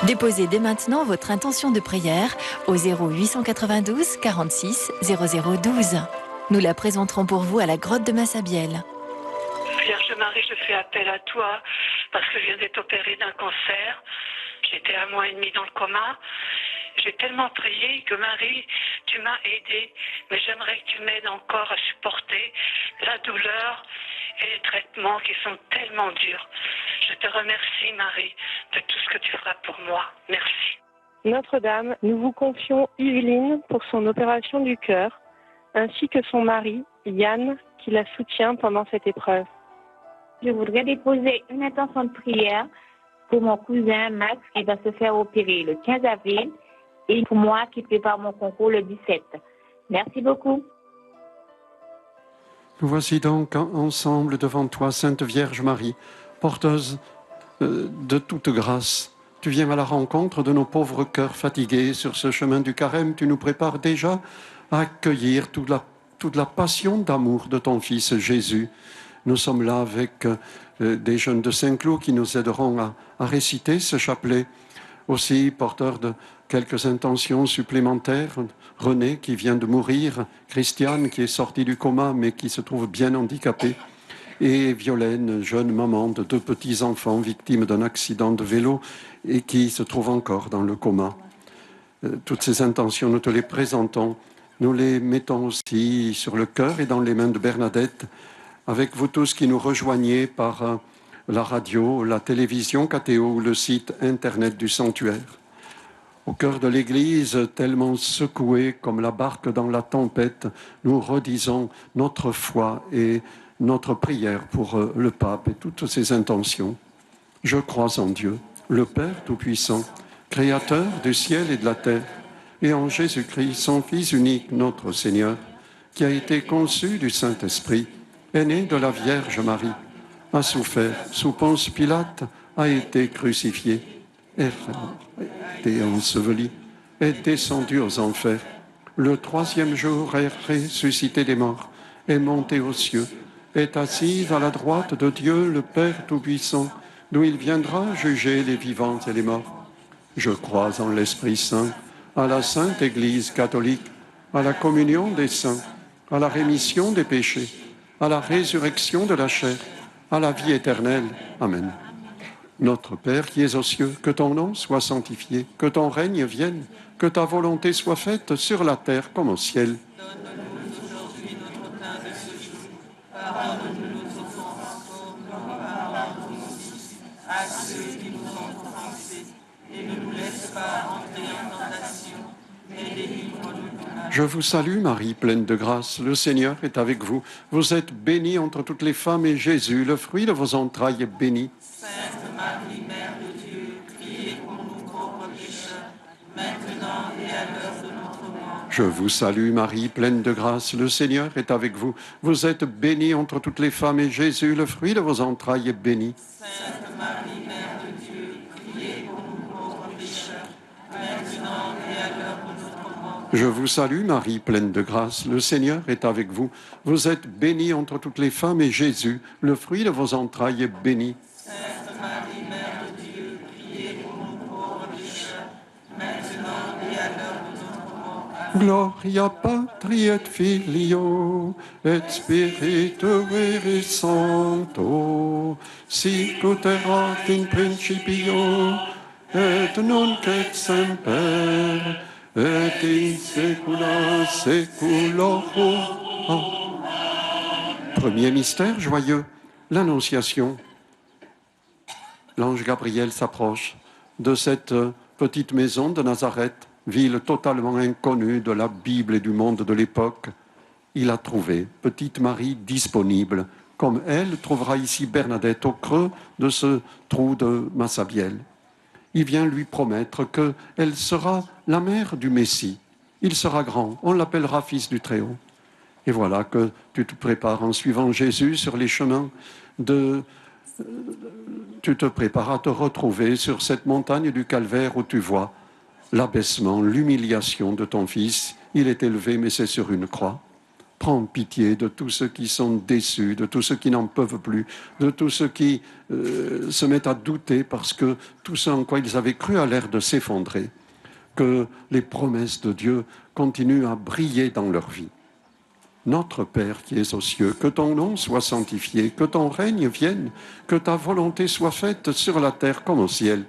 Déposez dès maintenant votre intention de prière au 0892 46 0012. Nous la présenterons pour vous à la grotte de Massabielle. Vierge Marie, je fais appel à toi parce que je viens d'être opérée d'un cancer. J'étais 1 mois et demi dans le coma. J'ai tellement prié que Marie, tu m'as aidée, mais j'aimerais que tu m'aides encore à supporter la douleur et les traitements qui sont tellement durs. Je te remercie, Marie, de tout ce que tu feras pour moi. Merci. Notre-Dame, nous vous confions Yveline pour son opération du cœur, ainsi que son mari, Yann, qui la soutient pendant cette épreuve. Je voudrais déposer une intention de prière pour mon cousin Max qui va se faire opérer le 15 avril et pour moi qui prépare mon concours le 17. Merci beaucoup. Nous voici donc ensemble devant toi, Sainte Vierge Marie, porteuse de toute grâce. Tu viens à la rencontre de nos pauvres cœurs fatigués sur ce chemin du carême. Tu nous prépares déjà à accueillir toute la passion d'amour de ton Fils Jésus. Nous sommes là avec des jeunes de Saint-Cloud qui nous aideront à réciter ce chapelet. Aussi porteur de quelques intentions supplémentaires. René qui vient de mourir, Christiane qui est sortie du coma mais qui se trouve bien handicapée, et Violaine, jeune maman de 2 petits-enfants victimes d'un accident de vélo et qui se trouve encore dans le coma. Toutes ces intentions, nous te les présentons. Nous les mettons aussi sur le cœur et dans les mains de Bernadette, avec vous tous qui nous rejoignez par la radio, la télévision KTO ou le site internet du sanctuaire. Au cœur de l'Église, tellement secouée comme la barque dans la tempête, nous redisons notre foi et notre prière pour le pape et toutes ses intentions. Je crois en Dieu, le Père Tout-Puissant, Créateur du ciel et de la terre, et en Jésus-Christ, son Fils unique, notre Seigneur, qui a été conçu du Saint-Esprit, est né de la Vierge Marie, a souffert sous Ponce Pilate, a été crucifié, est mort, a été enseveli, est descendu aux enfers. Le 3e jour est ressuscité des morts, est monté aux cieux, est assis à la droite de Dieu le Père Tout-Puissant, d'où il viendra juger les vivants et les morts. Je crois en l'Esprit Saint, à la Sainte Église catholique, à la communion des saints, à la rémission des péchés, à la résurrection de la chair, à la vie éternelle. Amen. Notre Père qui es aux cieux, que ton nom soit sanctifié, que ton règne vienne, que ta volonté soit faite sur la terre comme au ciel. Donne-nous aujourd'hui notre pain de ce jour. Pardonne-nous nos offenses, comme nous pardonnons aussi à ceux qui nous ont offensés. Et ne nous laisse pas entrer en tentation, mais délivre-nous du mal. Je vous salue Marie, pleine de grâce, le Seigneur est avec vous. Vous êtes bénie entre toutes les femmes et Jésus, le fruit de vos entrailles, est béni. Sainte Marie, Mère de Dieu, priez pour nous pauvres pécheurs, maintenant et à l'heure de notre mort. Je vous salue Marie, pleine de grâce, le Seigneur est avec vous. Vous êtes bénie entre toutes les femmes et Jésus, le fruit de vos entrailles, est béni. Sainte Marie, Mère de Dieu, priez pour nous pauvres pécheurs, maintenant et à l'heure de notre mort. Je vous salue Marie, pleine de grâce, le Seigneur est avec vous. Vous êtes bénie entre toutes les femmes et Jésus, le fruit de vos entrailles, est béni. Sainte Marie, Mère de Dieu, priez pour nous pauvres pécheurs, maintenant et à l'heure de notre mort. Amen. Gloria Patri et Filio et Spiritui Sancto, sic ut erat in principio et nunc et semper et in saecula saeculorum. Premier mystère joyeux, l'Annonciation. L'ange Gabriel s'approche de cette petite maison de Nazareth, ville totalement inconnue de la Bible et du monde de l'époque. Il a trouvé petite Marie disponible, comme elle trouvera ici Bernadette au creux de ce trou de Massabielle. Il vient lui promettre qu'elle sera la mère du Messie. Il sera grand, on l'appellera Fils du Très-Haut. Et voilà que tu te prépares en suivant Jésus sur les chemins tu te prépares à te retrouver sur cette montagne du Calvaire où tu vois l'abaissement, l'humiliation de ton Fils. Il est élevé, mais c'est sur une croix. Prends pitié de tous ceux qui sont déçus, de tous ceux qui n'en peuvent plus, de tous ceux qui se mettent à douter parce que tout ce en quoi ils avaient cru a l'air de s'effondrer. Que les promesses de Dieu continuent à briller dans leur vie. Notre Père qui es aux cieux, que ton nom soit sanctifié, que ton règne vienne, que ta volonté soit faite sur la terre comme au ciel.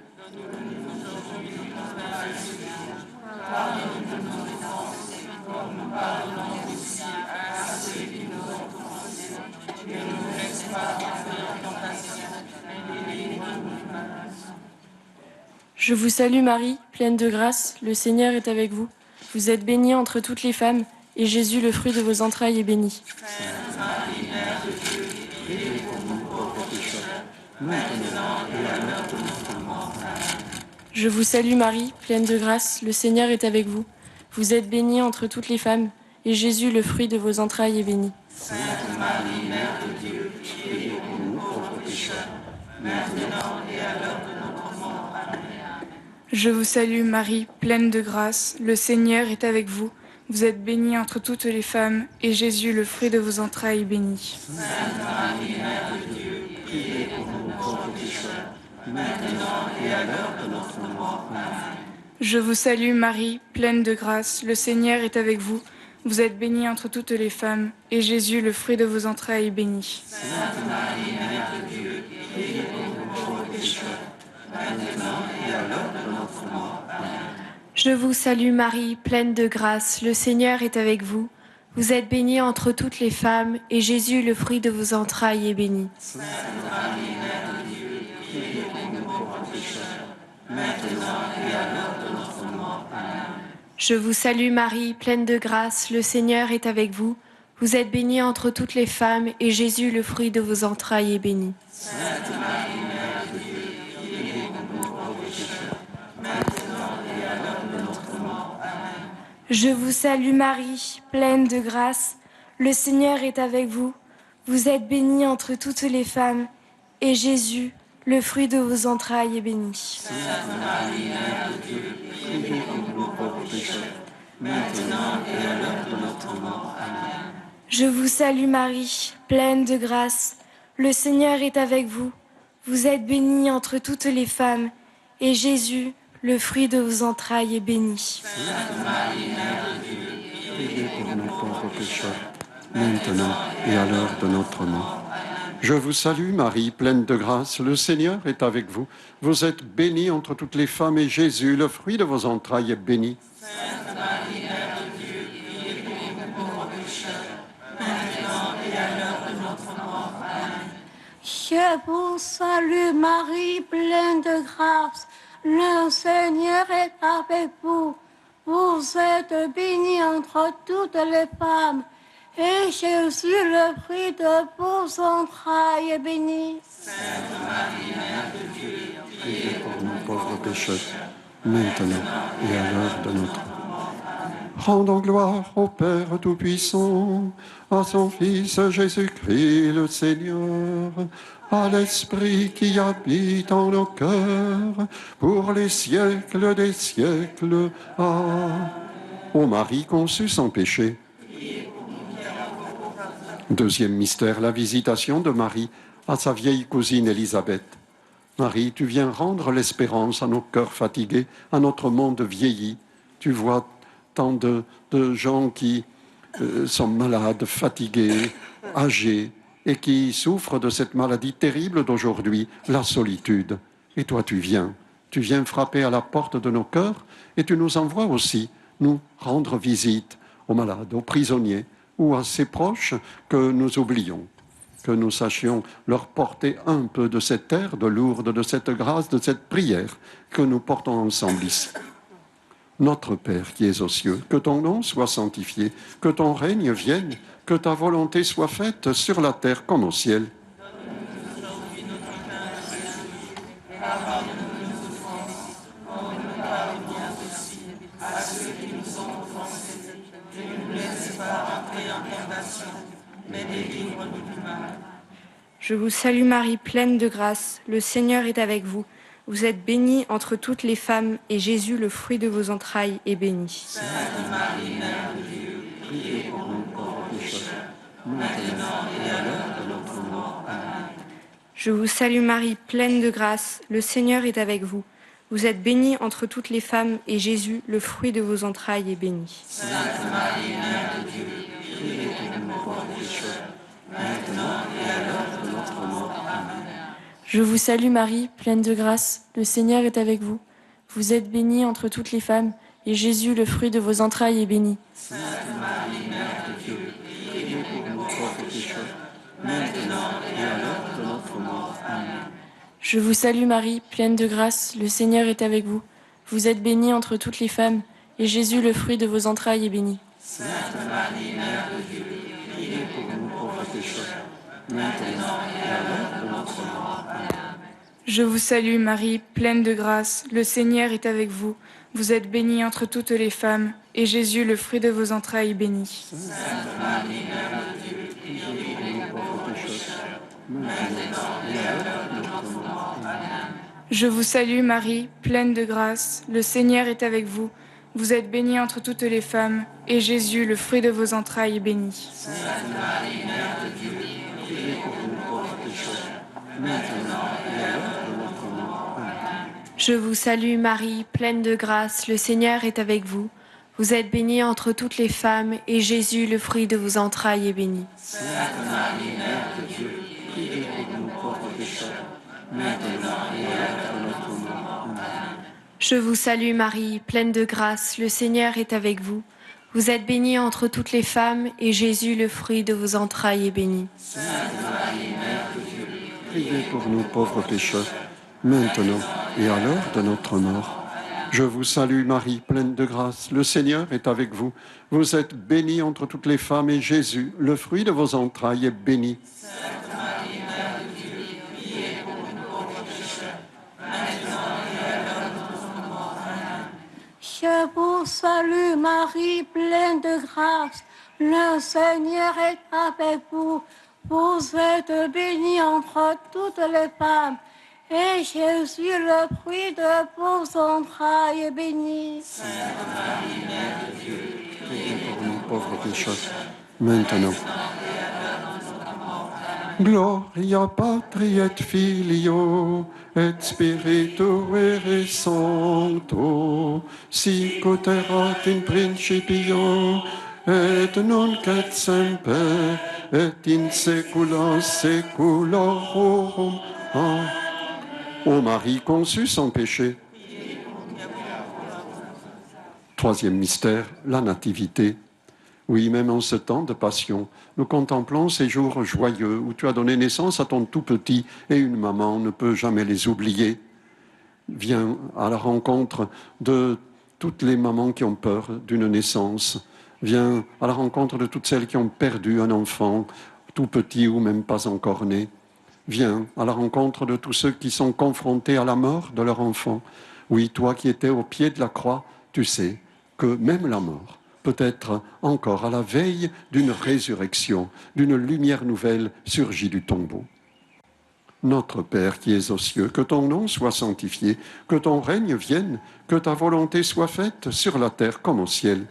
Je vous salue Marie, pleine de grâce, le Seigneur est avec vous. Vous êtes bénie entre toutes les femmes, et Jésus, le fruit de vos entrailles, est béni. Sainte Marie, Mère de Dieu, priez pour nous pauvres pécheurs, maintenant et à l'heure de notre mort. Amen. Je vous salue Marie, pleine de grâce, le Seigneur est avec vous. Vous êtes bénie entre toutes les femmes, et Jésus, le fruit de vos entrailles, est béni. Sainte Marie, Mère de Dieu, priez pour nous pauvres pécheurs, maintenant et à l'heure de notre mort. Amen. Je vous salue Marie, pleine de grâce, le Seigneur est avec vous. Vous êtes bénie entre toutes les femmes, et Jésus, le fruit de vos entrailles, est béni. Sainte Marie, Mère de Dieu, priez pour nous pauvres pécheurs, maintenant et à l'heure de notre mort. Amen. Je vous salue Marie, pleine de grâce, le Seigneur est avec vous. Vous êtes bénie entre toutes les femmes, et Jésus, le fruit de vos entrailles, est béni. Sainte Marie, Mère de Dieu, priez pour nous pauvres pécheurs, maintenant et à l'heure de notre mort. Amen. Je vous salue Marie, pleine de grâce, le Seigneur est avec vous. Vous êtes bénie entre toutes les femmes, et Jésus, le fruit de vos entrailles, est béni. Sainte Marie, Mère de Dieu, priez pour nous pauvres pécheurs, maintenant et à l'heure de notre mort. Amen. Je vous salue Marie, pleine de grâce, le Seigneur est avec vous. Vous êtes bénie entre toutes les femmes, et Jésus, le fruit de vos entrailles, est béni. Sainte Marie, Mère de Dieu, priez pour nous pauvres pécheurs, maintenant et à l'heure de notre mort. Amen. Je vous salue Marie, pleine de grâce, le Seigneur est avec vous. Vous êtes bénie entre toutes les femmes, et Jésus, le fruit de vos entrailles, est béni. Sainte Marie, Mère de Dieu, priez pour nous pauvres pécheurs, maintenant et à l'heure de notre mort. Amen. Je vous salue Marie, pleine de grâce, le Seigneur est avec vous. Vous êtes bénie entre toutes les femmes, et Jésus, le fruit de vos entrailles, est béni. Sainte Marie, Mère de Dieu, Priez pour nos pauvres pécheurs, maintenant et à l'heure de notre mort. Je vous salue Marie, pleine de grâce, le Seigneur est avec vous. Vous êtes bénie entre toutes les femmes, et Jésus, le fruit de vos entrailles, est béni. Sainte Marie, Mère de Dieu, priez pour nous pauvres pécheurs, maintenant et à l'heure de notre mort. Amen. Je vous salue Marie, pleine de grâce, le Seigneur est avec vous. Vous êtes bénie entre toutes les femmes, et Jésus, le fruit de vos entrailles, est béni. Sainte Marie, Mère de Dieu, Priez pour nos pauvres pécheurs, maintenant et à l'heure de notre mort. Rendons gloire au Père Tout-Puissant, à son Fils Jésus-Christ le Seigneur, à l'Esprit qui habite en nos cœurs, pour les siècles des siècles. Amen. Ô Marie conçue sans péché. Deuxième mystère, la visitation de Marie à sa vieille cousine Élisabeth. Marie, tu viens rendre l'espérance à nos cœurs fatigués, à notre monde vieilli. Tu vois tant de gens qui sont malades, fatigués, âgés, et qui souffrent de cette maladie terrible d'aujourd'hui, la solitude. Et toi, tu viens frapper à la porte de nos cœurs, et tu nous envoies aussi nous rendre visite aux malades, aux prisonniers, ou à ses proches que nous oublions, que nous sachions leur porter un peu de cette air de Lourdes, de cette grâce, de cette prière que nous portons ensemble ici. Notre Père qui es aux cieux, que ton nom soit sanctifié, que ton règne vienne, que ta volonté soit faite sur la terre comme au ciel. Je vous salue Marie, pleine de grâce, le Seigneur est avec vous. Vous êtes bénie entre toutes les femmes, et Jésus, le fruit de vos entrailles, est béni. Sainte Marie, Mère de Dieu, priez pour nous pauvres pécheurs, maintenant et à l'heure de notre mort. Amen. Je vous salue Marie, pleine de grâce, le Seigneur est avec vous. Vous êtes bénie entre toutes les femmes, et Jésus, le fruit de vos entrailles, est béni. Sainte Marie, Mère de Dieu, priez pour nous pauvres pécheurs, maintenant et à l'heure de notre mort. Amen. Je vous salue Marie, pleine de grâce, le Seigneur est avec vous. Vous êtes bénie entre toutes les femmes, et Jésus, le fruit de vos entrailles, est béni. Sainte Marie, Mère de Dieu, priez pour nous pauvres pécheurs, maintenant et à l'heure de notre mort. Amen. Je vous salue Marie, pleine de grâce, le Seigneur est avec vous. Vous êtes bénie entre toutes les femmes, et Jésus, le fruit de vos entrailles, est béni. Sainte Marie, Mère de Dieu, priez pour nous pauvres pécheurs, maintenant et à l'heure de notre mort. Amen. Je vous salue Marie, pleine de grâce, le Seigneur est avec vous. Vous êtes bénie entre toutes les femmes, et Jésus, le fruit de vos entrailles, est béni. Sainte Marie, Mère de Dieu, priez pour nous pauvres pécheurs, maintenant et à l'heure de notre mort. Amen. Je vous salue Marie, pleine de grâce, le Seigneur est avec vous. Vous êtes bénie entre toutes les femmes, et Jésus, le fruit de vos entrailles, est béni. Sainte Marie, Mère de Dieu, priez pour nous pauvres pécheurs, maintenant et à l'heure de notre mort. Amen. Je vous salue Marie, pleine de grâce, le Seigneur est avec vous. Vous êtes bénie entre toutes les femmes, et Jésus, le fruit de vos entrailles, est béni. Sainte Marie, Mère de Dieu, priez pour nous pauvres pécheurs, maintenant et à l'heure de notre mort. Amen. Je vous salue Marie, pleine de grâce, le Seigneur est avec vous. Vous êtes bénie entre toutes les femmes, et Jésus, le fruit de vos entrailles, est béni. Sainte Marie, Mère de Dieu, Priez pour nous pauvres pécheurs, maintenant et à l'heure de notre mort. Je vous salue Marie, pleine de grâce, le Seigneur est avec vous. Vous êtes bénie entre toutes les femmes, et Jésus, le fruit de vos entrailles, est béni. Sainte Marie, Mère de Dieu, priez pour nous pauvres pécheurs, maintenant et à l'heure de notre mort. Amen. Je vous salue Marie, pleine de grâce, le Seigneur est avec vous. Vous êtes bénie entre toutes les femmes, et Jésus, le fruit de vos entrailles, est béni. Sainte Marie, Mère de Dieu, Priez pour nous pauvres pécheurs, maintenant. Gloria Patri et Filio et Spiritui Sancto, sic ut erat in principio et nunc et semper et in saecula saeculorum. Amen. Ô Marie conçue sans péché. Troisième mystère, la nativité. Oui, même en ce temps de passion, nous contemplons ces jours joyeux où tu as donné naissance à ton tout petit, et une maman ne peut jamais les oublier. Viens à la rencontre de toutes les mamans qui ont peur d'une naissance. Viens à la rencontre de toutes celles qui ont perdu un enfant, tout petit ou même pas encore né. Viens à la rencontre de tous ceux qui sont confrontés à la mort de leur enfant. Oui, toi qui étais au pied de la croix, tu sais que même la mort peut être encore à la veille d'une résurrection, d'une lumière nouvelle surgie du tombeau. Notre Père qui es aux cieux, que ton nom soit sanctifié, que ton règne vienne, que ta volonté soit faite sur la terre comme au ciel.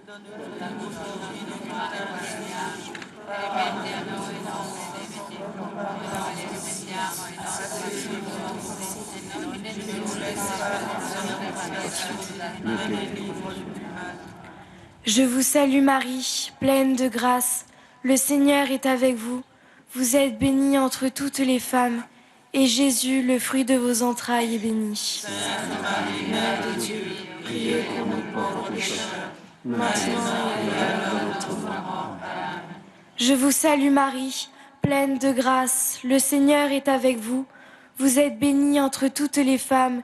Je vous salue Marie, pleine de grâce, le Seigneur est avec vous. Vous êtes bénie entre toutes les femmes, et Jésus, le fruit de vos entrailles, est béni. Sainte Marie, Mère de Dieu, priez pour nous pauvres pécheurs, maintenant et à l'heure de notre mort. Amen. Je vous salue Marie, pleine de grâce, le Seigneur est avec vous. Vous êtes bénie entre toutes les femmes,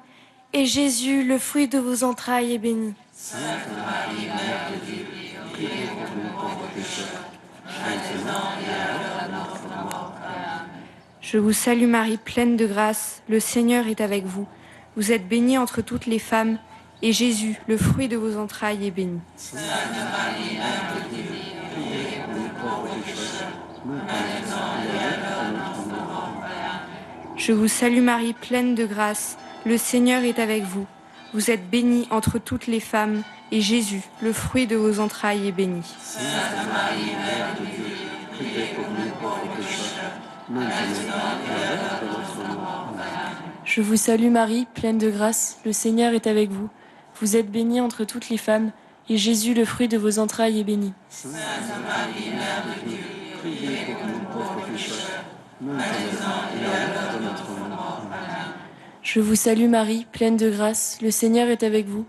et Jésus, le fruit de vos entrailles, est béni. Sainte Marie, Mère de Dieu, priez pour nous pauvres pécheurs, maintenant et à l'heure de notre mort. Amen. Je vous salue Marie, pleine de grâce, le Seigneur est avec vous. Vous êtes bénie entre toutes les femmes, et Jésus, le fruit de vos entrailles, est béni. Sainte Marie, Mère de Dieu, priez pour nous pauvres pécheurs, maintenant et à l'heure de notre mort. Amen. Je vous salue Marie, pleine de grâce, le Seigneur est avec vous. Vous êtes bénie entre toutes les femmes, et Jésus, le fruit de vos entrailles, est béni. Sainte Marie, Mère de Dieu, priez priez pour nous pauvres pécheurs, maintenant et à l'heure de notre mort. Amen. Je vous salue Marie, pleine de grâce, le Seigneur est avec vous. Vous êtes bénie entre toutes les femmes, et Jésus, le fruit de vos entrailles, est béni. Sainte Marie, Mère de Dieu, priez pour nous pauvres pécheurs, maintenant et à l'heure de notre mort. Amen. Je vous salue Marie, pleine de grâce, le Seigneur est avec vous.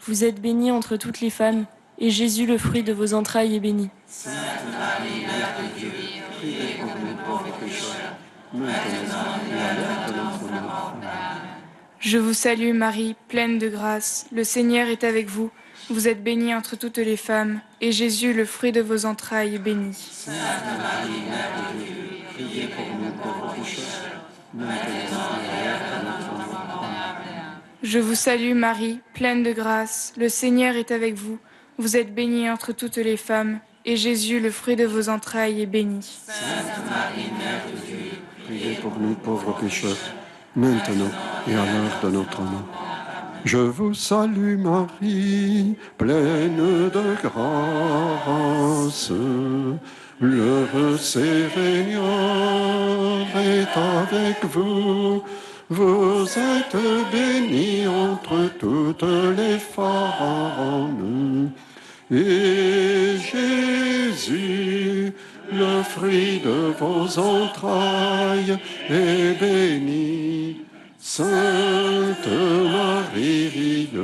Vous êtes bénie entre toutes les femmes, et Jésus, le fruit de vos entrailles, est béni. Sainte Marie, Mère de Dieu, priez pour nous pauvres pécheurs, maintenant et à l'heure de notre mort. Amen. Je vous salue Marie, pleine de grâce, le Seigneur est avec vous. Vous êtes bénie entre toutes les femmes, et Jésus, le fruit de vos entrailles, est béni. Sainte Marie, Mère de Dieu, priez pour nous pauvres pécheurs, maintenant et à l'heure de notre mort. Amen. Je vous salue Marie, pleine de grâce, le Seigneur est avec vous. Vous êtes bénie entre toutes les femmes, et Jésus, le fruit de vos entrailles, est béni. Sainte Marie, Mère de Dieu, priez pour nous pauvres pécheurs, maintenant et à l'heure de notre mort. Je vous salue Marie, pleine de grâce. Le Seigneur est avec vous. Vous êtes bénie entre toutes les femmes. Et Jésus, le fruit de vos entrailles, est béni. Sainte Marie, Mère de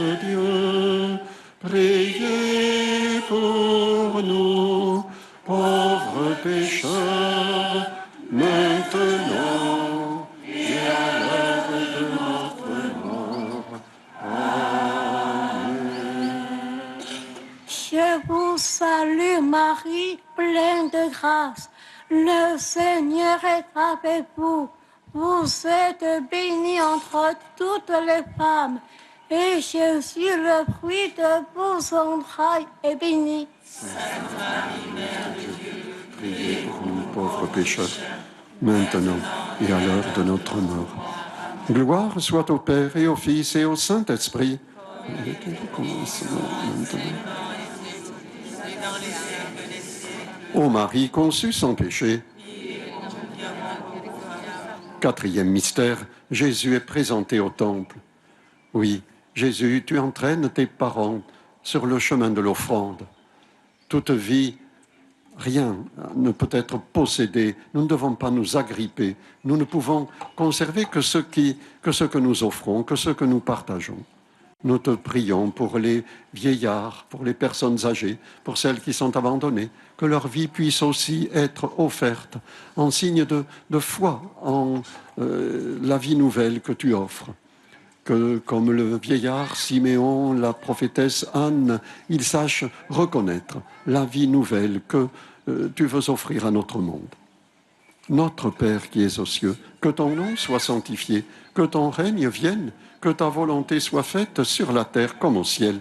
Dieu, priez pour nous, pauvres pécheurs, maintenant et à l'heure de notre mort. Amen. Je vous salue Marie, pleine de grâce. Le Seigneur est avec vous. Vous êtes bénie entre toutes les femmes. Et Jésus, le fruit de vos entrailles, est béni. Sainte Marie, Mère de Dieu, priez pour nous pauvres pécheurs, maintenant et à l'heure de notre mort. Gloire soit au Père et au Fils et au Saint-Esprit. Ô Marie conçue sans péché. Quatrième mystère, Jésus est présenté au temple. Oui, Jésus, tu entraînes tes parents sur le chemin de l'offrande. Toute vie, rien ne peut être possédé. Nous ne devons pas nous agripper. Nous ne pouvons conserver que ce que nous offrons, que ce que nous partageons. Nous te prions pour les vieillards, pour les personnes âgées, pour celles qui sont abandonnées, que leur vie puisse aussi être offerte en signe de foi en la vie nouvelle que tu offres. Que, comme le vieillard Siméon, la prophétesse Anne, ils sachent reconnaître la vie nouvelle que tu veux offrir à notre monde. Notre Père qui es aux cieux, que ton nom soit sanctifié, que ton règne vienne, que ta volonté soit faite sur la terre comme au ciel.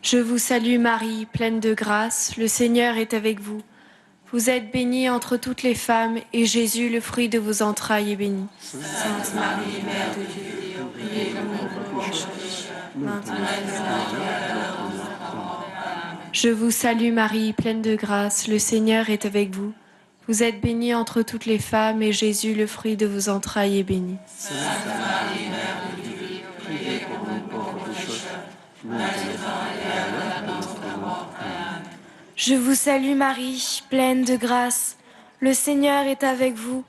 Je vous salue Marie, pleine de grâce, le Seigneur est avec vous. Vous êtes bénie entre toutes les femmes, et Jésus, le fruit de vos entrailles, est béni. Sainte Marie, Mère de Dieu, priez pour nous pécheurs, maintenant et à l'heure de notre mort. Je vous salue Marie, pleine de grâce, le Seigneur est avec vous. Vous êtes bénie entre toutes les femmes, et Jésus, le fruit de vos entrailles, est béni. Sainte Marie, Mère de Dieu, priez pour nous pauvres pécheurs, maintenant et à l'heure de notre mort. Amen. Je vous salue Marie, pleine de grâce. Le Seigneur est avec vous.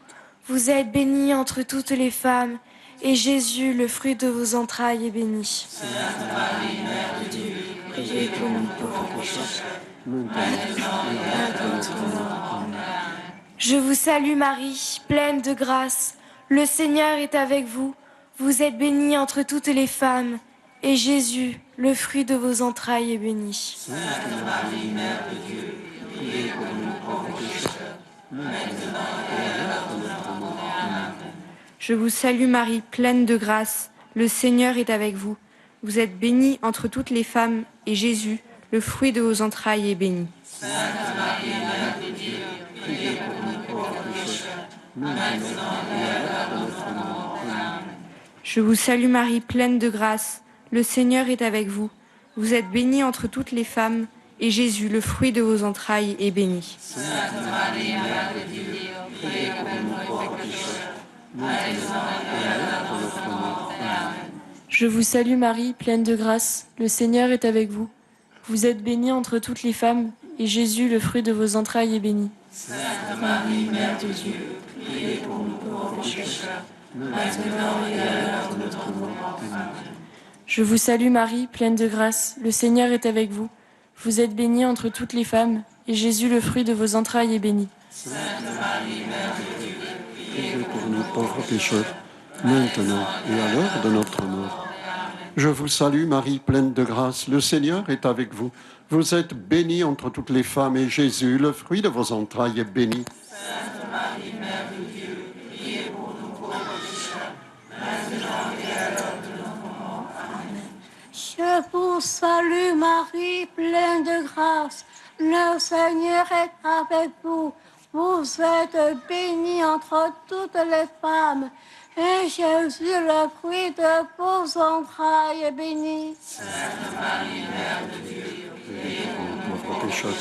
Vous êtes bénie entre toutes les femmes, et Jésus, le fruit de vos entrailles, est béni. Sainte Marie, Mère de Dieu, priez pour nous pauvres pécheurs, maintenant et à l'heure de notre mort. Amen. Je vous salue Marie, pleine de grâce. Le Seigneur est avec vous. Vous êtes bénie entre toutes les femmes, et Jésus, le fruit de vos entrailles, est béni. Sainte Marie, Mère de Dieu, priez pour nous pauvres pécheurs, maintenant et à l'heure de notre mort. Amen. Je vous salue Marie, pleine de grâce. Le Seigneur est avec vous. Vous êtes bénie entre toutes les femmes, et Jésus, le fruit de vos entrailles est béni. Sainte Marie, Mère de Dieu, priez pour nous pauvres pécheurs, maintenant et à l'heure de notre mort. Amen. Je vous salue Marie, pleine de grâce. Le Seigneur est avec vous. Vous êtes bénie entre toutes les femmes, et Jésus, le fruit de vos entrailles, est béni. Sainte Marie, Mère de Dieu, priez pour nous pauvres pécheurs, maintenant et à l'heure de notre mort. Amen. Je vous salue Marie, pleine de grâce. Le Seigneur est avec vous. Vous êtes bénie entre toutes les femmes, et Jésus, le fruit de vos entrailles, est béni. Sainte Marie, Mère de Dieu, priez pour nous pauvres pécheurs, maintenant et à l'heure de notre mort. Amen. Je vous salue Marie, pleine de grâce. Le Seigneur est avec vous. Vous êtes bénie entre toutes les femmes, et Jésus, le fruit de vos entrailles, est béni. Sainte Marie, Mère de Dieu, priez pour nous pauvres pécheurs, maintenant et à l'heure de notre mort. Je vous salue Marie, pleine de grâce. Le Seigneur est avec vous. Vous êtes bénie entre toutes les femmes, et Jésus, le fruit de vos entrailles, est béni. Sainte Marie, Mère de Dieu, priez pour nous pauvres pécheurs, maintenant et à l'heure de notre mort. Amen. Je vous salue Marie, pleine de grâce. Le Seigneur est avec vous. Vous êtes bénie entre toutes les femmes, et Jésus, le fruit de vos entrailles, est béni. Sainte Marie, Mère de Dieu, priez pour nous pauvres pécheurs,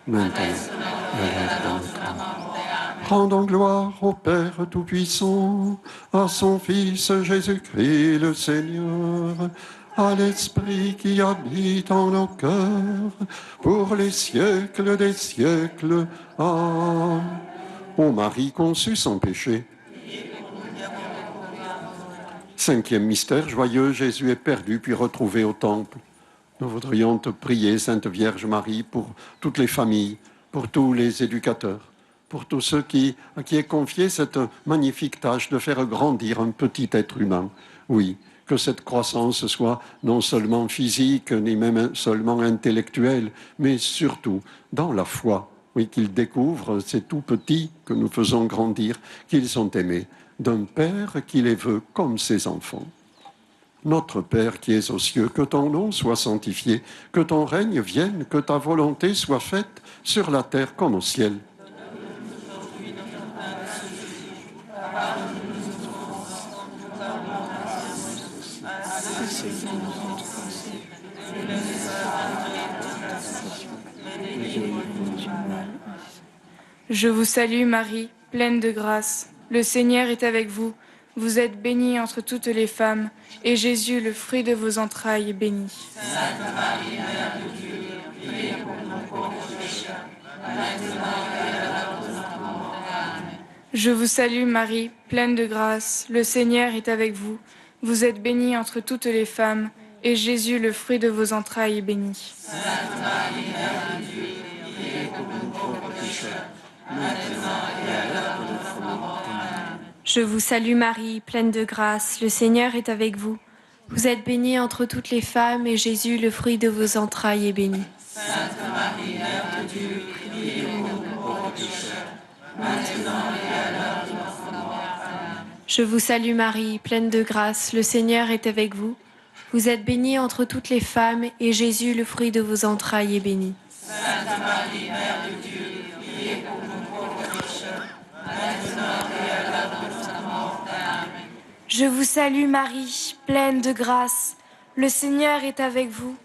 Maintenant et à l'heure de notre mort. Rendons gloire au Père Tout-Puissant, à son Fils Jésus-Christ le Seigneur, à l'Esprit qui habite en nos cœurs, pour les siècles des siècles. Amen. Ô Marie conçue sans péché. Cinquième mystère joyeux, Jésus est perdu puis retrouvé au temple. Nous voudrions te prier, Sainte Vierge Marie, pour toutes les familles, pour tous les éducateurs, pour tous ceux à qui est confiée cette magnifique tâche de faire grandir un petit être humain. Oui, que cette croissance soit non seulement physique, ni même seulement intellectuelle, mais surtout dans la foi. Oui, qu'ils découvrent, ces tout petits que nous faisons grandir, qu'ils sont aimés d'un Père qui les veut comme ses enfants. Notre Père qui es aux cieux, que ton nom soit sanctifié, que ton règne vienne, que ta volonté soit faite sur la terre comme au ciel. Je vous salue Marie, pleine de grâce. Le Seigneur est avec vous. Vous êtes bénie entre toutes les femmes, et Jésus, le fruit de vos entrailles, est béni. Sainte Marie, Mère de Dieu, priez pour nous pauvres pécheurs, maintenant et à l'heure de notre mort. Amen. Je vous salue Marie, pleine de grâce. Le Seigneur est avec vous. Vous êtes bénie entre toutes les femmes, et Jésus, le fruit de vos entrailles, est béni. Sainte Marie, Mère de Dieu, priez pour nous pauvres pécheurs, maintenant et à l'heure de notre mort. Amen. Je vous salue Marie, pleine de grâce. Le Seigneur est avec vous. Vous êtes bénie entre toutes les femmes, et Jésus, le fruit de vos entrailles, est béni. Sainte Marie, Mère de Dieu, priez pour nous pauvres pécheurs, maintenant et à l'heure de notre mort. Amen. Je vous salue Marie, pleine de grâce. Le Seigneur est avec vous. Vous êtes bénie entre toutes les femmes, et Jésus, le fruit de vos entrailles, est béni. Sainte Marie, Mère de Dieu, priez pour nous pauvres pécheurs, maintenant et à l'heure de notre mort. Amen. Je vous salue Marie, pleine de grâce. Le Seigneur est avec vous.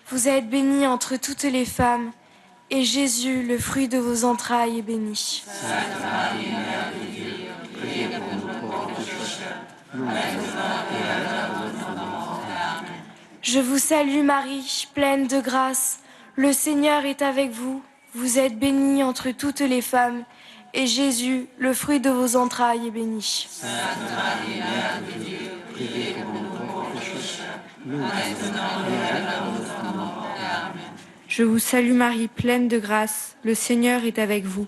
Vous êtes bénie entre toutes les femmes, et Jésus, le fruit de vos entrailles, est béni. Sainte Marie, Mère de Dieu, priez pour nous pauvres pécheurs, maintenant et à l'heure de notre mort. Amen. Je vous salue Marie, pleine de grâce. Le Seigneur est avec vous. Vous êtes bénie entre toutes les femmes, et Jésus, le fruit de vos entrailles, est béni. Sainte Marie, Mère de Dieu, priez pour nous pauvres pécheurs, maintenant et à l'heure de notre mort. Amen. Je vous salue Marie, pleine de grâce. Le Seigneur est avec vous.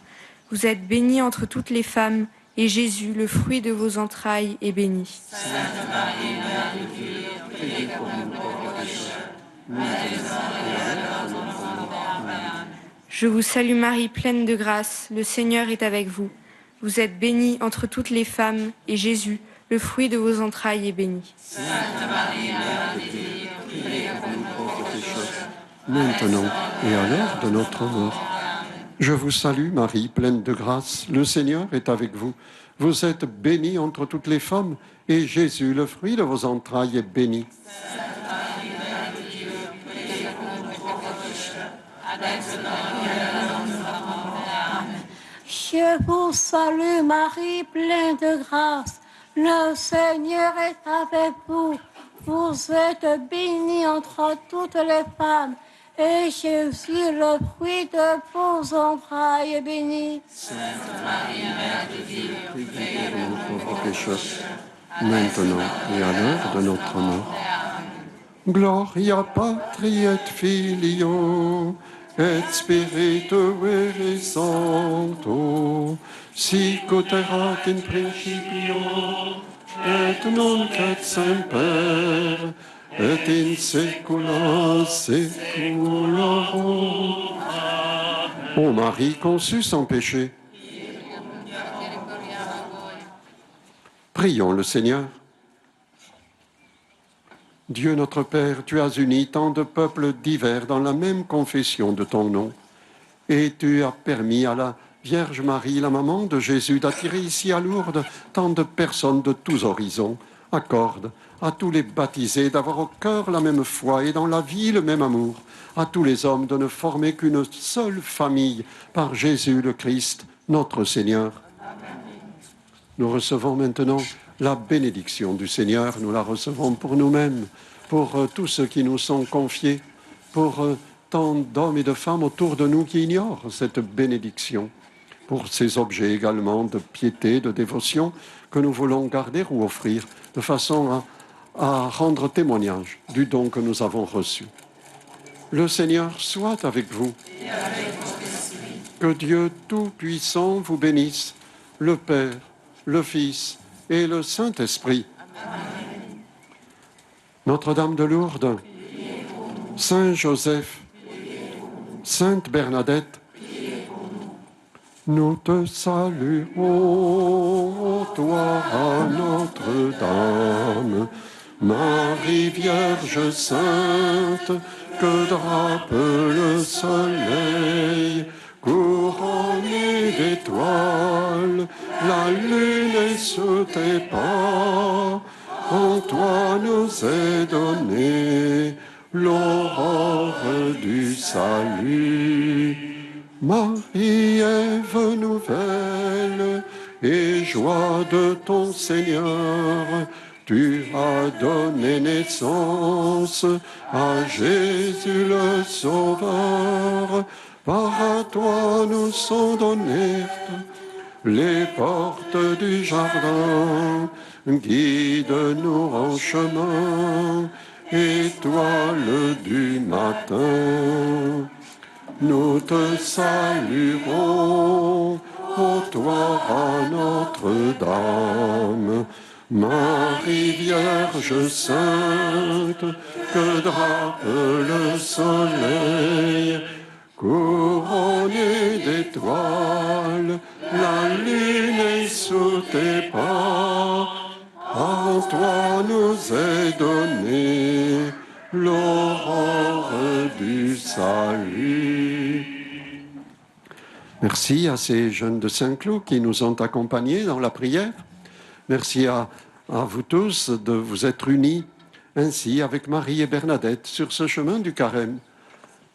Vous êtes bénie entre toutes les femmes, et Jésus, le fruit de vos entrailles, est béni. Sainte Marie, Mère de Dieu, priez pour nous pauvres pécheurs, maintenant et à l'heure de notre mort. Amen. Je vous salue Marie, pleine de grâce. Le Seigneur est avec vous. Vous êtes bénie entre toutes les femmes, et Jésus, le fruit de vos entrailles, est béni. Sainte Marie, Mère de Dieu, priez pour nous pauvres pécheurs, maintenant et à l'heure de notre mort. Je vous salue, Marie, pleine de grâce. Le Seigneur est avec vous. Vous êtes bénie entre toutes les femmes, et Jésus, le fruit de vos entrailles, est béni. Je vous salue, Marie, pleine de grâce. Le Seigneur est avec vous. Vous êtes bénie entre toutes les femmes, et Jésus, le fruit de vos entrailles, est béni. Sainte Marie, Mère de Dieu, priez pour nous pauvres pécheurs, maintenant et à l'heure de notre mort. Gloria Patri et Filio et Spiritui Sancto, sic ut erat in principio, et nunc et semper, et in saecula saeculorum. Ô Marie conçue sans péché, prions le Seigneur. Dieu notre Père, tu as uni tant de peuples divers dans la même confession de ton nom, et tu as permis à la Vierge Marie, la maman de Jésus, d'attirer ici à Lourdes tant de personnes de tous horizons. Accorde à tous les baptisés d'avoir au cœur la même foi et dans la vie le même amour, à tous les hommes de ne former qu'une seule famille par Jésus le Christ, notre Seigneur. Nous recevons maintenant la bénédiction du Seigneur, nous la recevons pour nous-mêmes, pour tous ceux qui nous sont confiés, pour tant d'hommes et de femmes autour de nous qui ignorent cette bénédiction, pour ces objets également de piété, de dévotion que nous voulons garder ou offrir, de façon à rendre témoignage du don que nous avons reçu. Le Seigneur soit avec vous. Et avec votre esprit. Que Dieu Tout-Puissant vous bénisse, le Père, le Fils et le Saint-Esprit. Amen. Notre-Dame de Lourdes, Saint Joseph, Sainte Bernadette, nous te saluons, toi, Notre-Dame, Marie Vierge Sainte, que drape le soleil, couronnée d'étoiles, la lune est sous tes pas. En toi nous est donnée l'aurore du salut. Marie, Ève nouvelle et joie de ton Seigneur, tu as donné naissance à Jésus le Sauveur. Par toi nous sont données les portes du jardin. Guide-nous en chemin, étoile du matin. Nous te saluons, ô toi, Notre-Dame, Marie Vierge Sainte, que drape le soleil, couronnée d'étoiles, la lune est sous tes pas. En toi nous est donné l'aurore du salut. Merci à ces jeunes de Saint-Cloud qui nous ont accompagnés dans la prière. Merci à vous tous de vous être unis ainsi avec Marie et Bernadette sur ce chemin du Carême.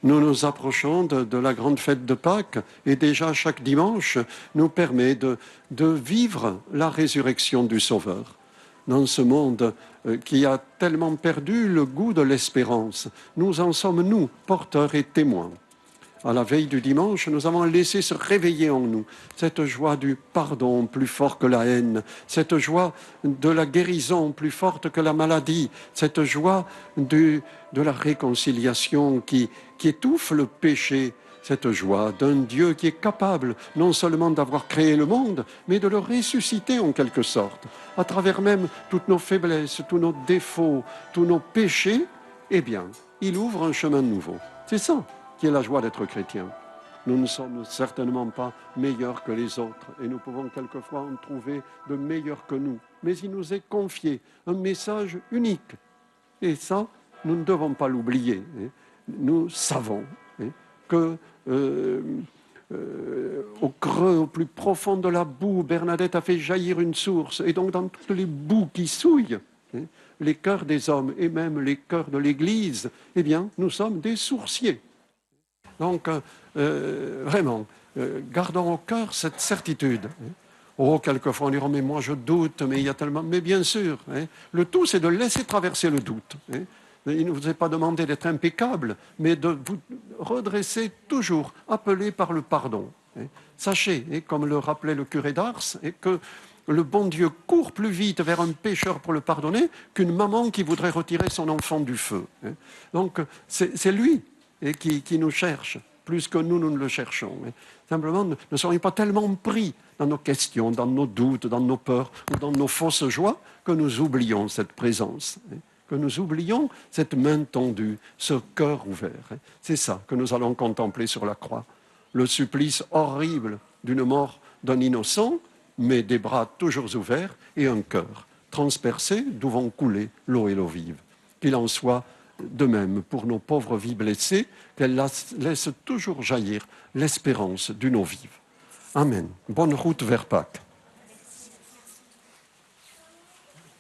Nous nous approchons de la grande fête de Pâques et déjà chaque dimanche nous permet de vivre la résurrection du Sauveur. Dans ce monde qui a tellement perdu le goût de l'espérance, nous en sommes, nous, porteurs et témoins. À la veille du dimanche, nous avons laissé se réveiller en nous cette joie du pardon plus fort que la haine, cette joie de la guérison plus forte que la maladie, cette joie de la réconciliation qui étouffe le péché, cette joie d'un Dieu qui est capable non seulement d'avoir créé le monde, mais de le ressusciter en quelque sorte. À travers même toutes nos faiblesses, tous nos défauts, tous nos péchés, eh bien, il ouvre un chemin nouveau. C'est ça qui est la joie d'être chrétien. Nous ne sommes certainement pas meilleurs que les autres et nous pouvons quelquefois en trouver de meilleurs que nous. Mais il nous est confié un message unique. Et ça, nous ne devons pas l'oublier. nous savons que au creux, au plus profond de la boue, Bernadette a fait jaillir une source. Et donc dans toutes les boues qui souillent les cœurs des hommes et même les cœurs de l'Église, eh bien, nous sommes des sourciers. Donc, vraiment, gardons au cœur cette certitude. Oh, quelquefois on dira, mais moi je doute, mais il y a tellement... Mais bien sûr, le tout c'est de laisser traverser le doute. Il ne vous est pas demandé d'être impeccable, mais de vous redresser toujours, appelé par le pardon. Sachez, comme le rappelait le curé d'Ars, que le bon Dieu court plus vite vers un pécheur pour le pardonner qu'une maman qui voudrait retirer son enfant du feu. Donc c'est lui qui nous cherche, plus que nous ne le cherchons. Simplement, ne soyons pas tellement pris dans nos questions, dans nos doutes, dans nos peurs ou dans nos fausses joies que nous oublions cette présence. Que nous oublions cette main tendue, ce cœur ouvert. C'est ça que nous allons contempler sur la croix. Le supplice horrible d'une mort d'un innocent, mais des bras toujours ouverts et un cœur transpercé d'où vont couler l'eau et l'eau vive. Qu'il en soit de même pour nos pauvres vies blessées, qu'elles laissent toujours jaillir l'espérance d'une eau vive. Amen. Bonne route vers Pâques.